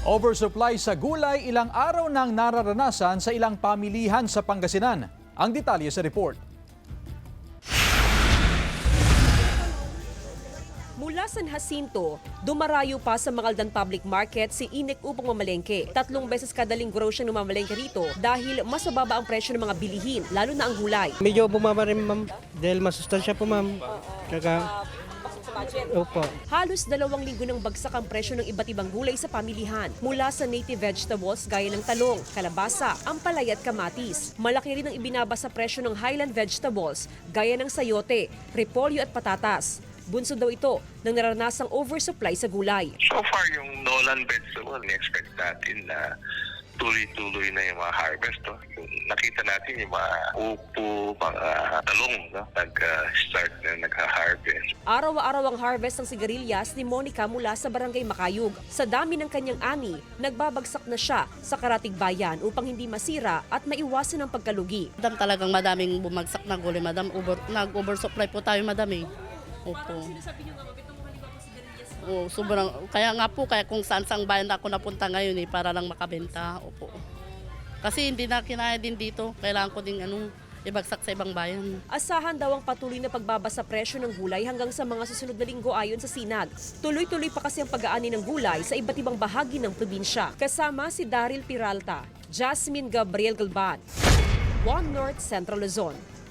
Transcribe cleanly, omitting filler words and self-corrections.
Oversupply sa gulay ilang araw nang nararanasan sa ilang pamilihan sa Pangasinan. Ang detalye sa report. Mula San Jacinto, dumarayo pa sa Mangaldan Public Market si Inek upang mamalengke. 3 beses kada linggo siyang mamalengke rito dahil mas mababa ang presyo ng mga bilihin, lalo na ang gulay. Medyo bumaba rin, ma'am, dahil masustansya po, ma'am. Opo. Halos 2 linggo ng bagsak ang presyo ng iba't ibang gulay sa pamilihan. Mula sa native vegetables gaya ng talong, kalabasa, ampalaya at kamatis. Malaki rin ang ibinaba sa presyo ng highland vegetables gaya ng sayote, repolyo at patatas. Bunso daw ito ng naranasang oversupply sa gulay. So far, yung Nolan vegetable, ni-expect natin na tuloy-tuloy na yung mga harvest. No? Yung nakita natin yung mga upo, mga talong, no? Nag-start na nagha-harvest. Araw-araw ang harvest ng sigarilyas ni Monica mula sa Barangay Makayug. Sa dami ng kanyang ani, nagbabagsak na siya sa karatig bayan upang hindi masira at maiwasan ang pagkalugi. Madam, talagang madaming bumagsak na gulay, madam. Nag-oversupply po tayo, madam eh. Opo. Oh, sobrang, kaya nga po, kaya kung saan-saang bayan ako napunta ngayon eh, para lang makabenta. Opo. Kasi hindi na kinaya din dito. Kailangan ko din ibagsak sa ibang bayan. Asahan daw ang patuloy na pagbaba sa presyo ng gulay hanggang sa mga susunod na linggo ayon sa Sinag. Tuloy-tuloy pa kasi ang pag-aani ng gulay sa iba't ibang bahagi ng probinsya. Kasama si Daryl Peralta, Jasmine Gabriel Galban, One North Central Luzon.